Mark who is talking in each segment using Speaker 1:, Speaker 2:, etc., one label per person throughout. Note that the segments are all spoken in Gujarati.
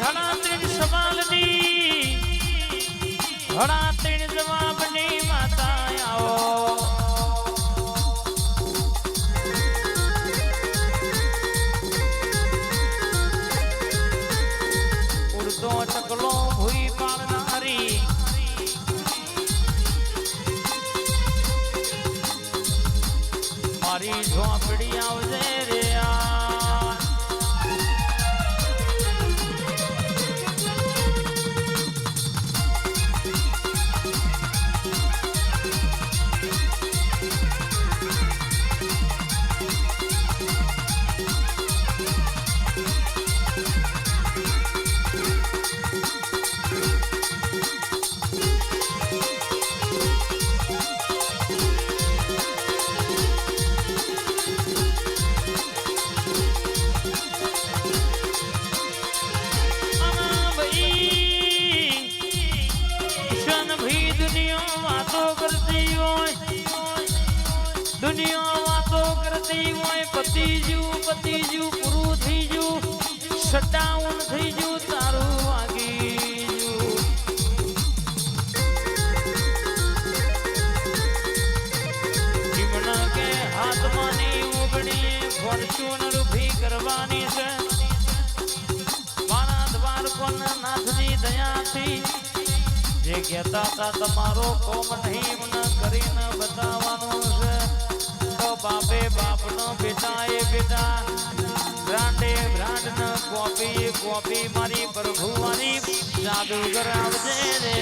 Speaker 1: હણા ત્રણ સવાલની હણા ત્રણ જવાબની માતા આવો ઉડતો ચકલો ભૂઈ પાડનારી મારી ઝોપડી આવજે રે દુનિયા વાતો કરતી હોય પતિજુ પૂરું થઈ ગયું શટડાઉન થઈ ગયું તારું વાગી જીવન કે હાથમાંની ઉગણી ફોર્ચ્યુનર ઉભી કરવાની છે મારા દ્વારકોના નાથની દયાથી જે કહેતા હતા તમારો કોમ નહીં મને કરીને બતાવવાનું છે તો બાપે બાપનો બેટા એ બેટા બ્રાન્ડે બ્રાન્ડ ન કોપી મારી પ્રભુવાની જાદુગર આવજે રે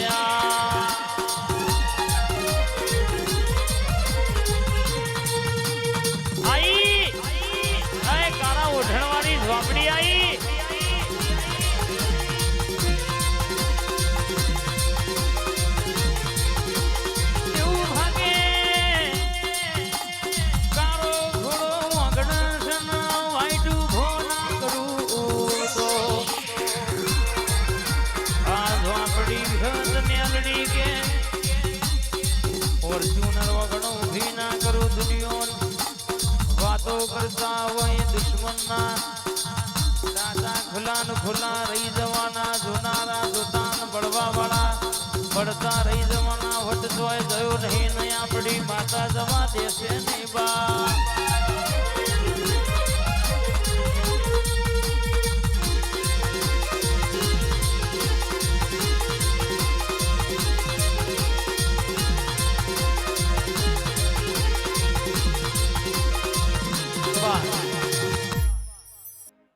Speaker 1: આઈ એ કાળા ઓઢણવાળી ઝોપડી આઈ ફોર્ચ્યુનર વગણો ઉભી ના કરું દુનિયા વાતો કરતા હોય દુશ્મનના દાદા ખુલ્લા રહી જવાના જોનારા જોતાન બળવા વાળા બળતા રહી જવાના વટ જોય ગયો નહીં નયા પડી માતા જવા દેશે નહીં બા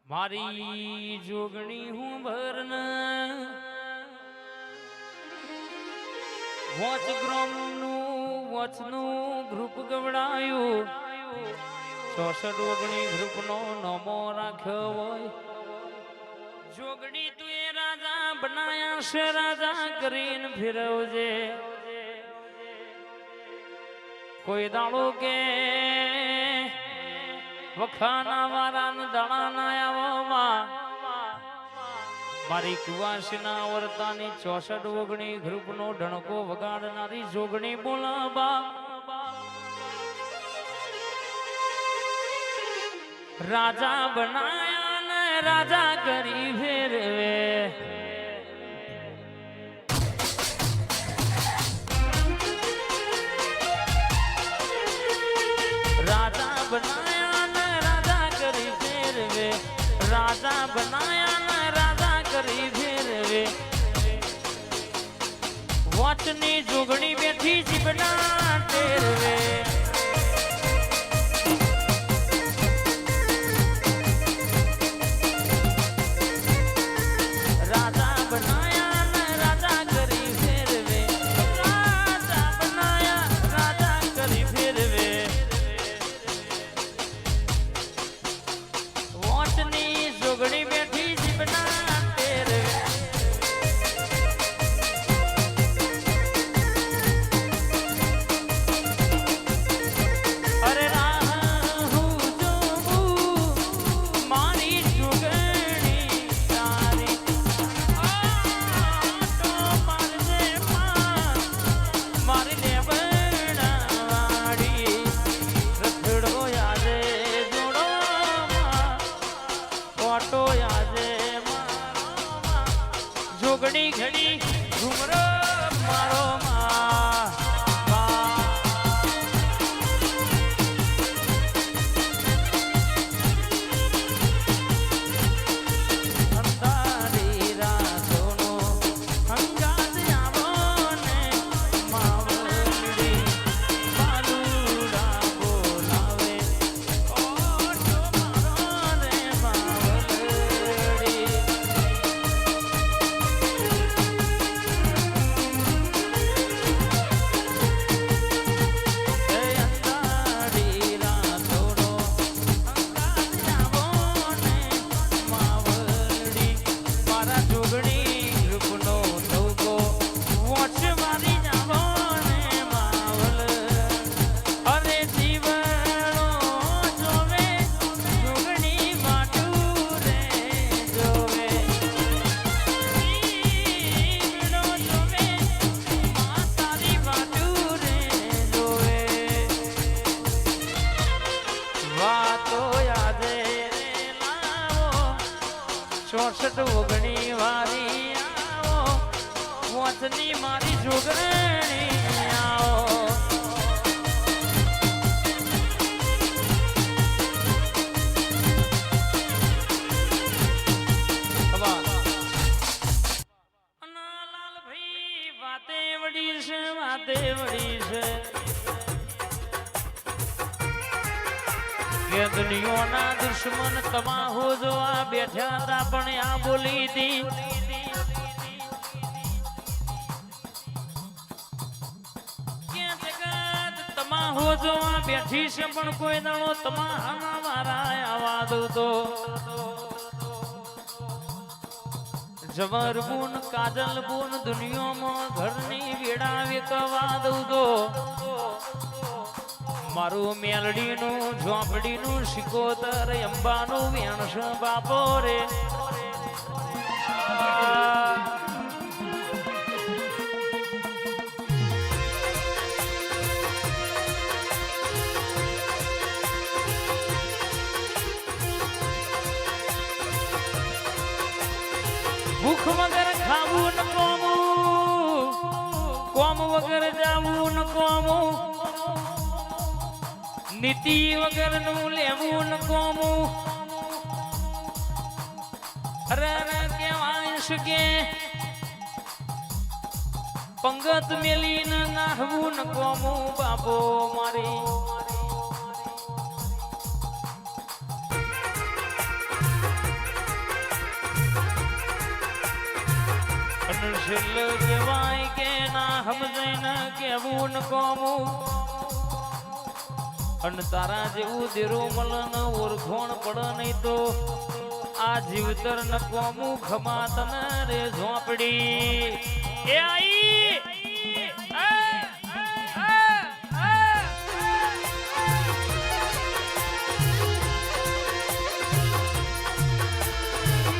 Speaker 1: મારી જોગણી હું ભરન વોચ વોચનું ગ્રુપ ગવડાયું 66 ઓગણી ગ્રુપનો નમો રાખ્યો હોય જોગણી તું એ રાજા બનાયા છે રાજા કરીને ફેરવજે કોઈ દાડો કે વખાના વાળાને દાણા ના આવવામાં મારી કુવાસીના વર્તાની 64 ઓગણી ગ્રુપનો ઢણકો વગાડનારી જોગણી બોલાબા રાજા બનાયા ને રાજા કરી ફેરવે રાજા બનાયા રાજા બનાયા ને રાજા કરી ફેરવે વોચની જોગણી બેઠી જીબના ટેરવે રાજા બનાયા ને રાજા કરી ફેરવે રાજા બનાયા રાજા કરી ફેરવે જોગણી બેઠી જીવના તેરવે ઘડી ઘુમરો મારો માં ઓગણી વારી આવો મોતની મારી જોગણી આવો લાલ ભાઈ વાતે વડી છે વાતે વડી છે કે દુનિયાના દુશ્મન તમાહો જોવા બેઠા હતા પણ આ બોલી હતી કે જગત તમાહો જોવા બેઠી છે પણ કોઈ દાડો તમાહાના મારા આવા દઉં તો જબર બુન કાજલ બુન દુનિયામાં ઘરની વેડા વેકવા દઉં તો મારું મેલડીનું ઝોપડીનું શિકોતર અંબાનું વ્યાણસ બાપો રે ભૂખ વગર ખાવું ન કોમું કોમ વગર જાવું ન કોમું નીતિ વગર નું લેવું ન કોમું અરે કેવાય શકે પંગત મેલી ન નાહવું ન કોમું બાપો મારી કેવાય કે ના સમજાય ન કેવું ન કોમું અને તારા જેવું દેરો મલન ઓળખોણ પડ નહીં તો આ જીવતર ન કોમું ખમા તને રે ઝોપડી એ આઈ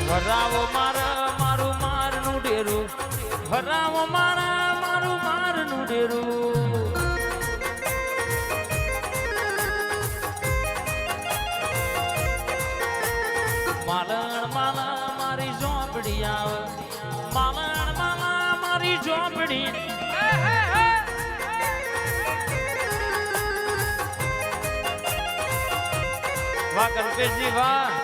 Speaker 1: ભરાવો મારા મારું મારનું ડેરું ભરાવો મારા મારું મારનું ડેરું માલણ માલા મારી ઝોપડી આવે માલણ માલા મારી ઝોપડી વાહ કલ્પેશજી વાહ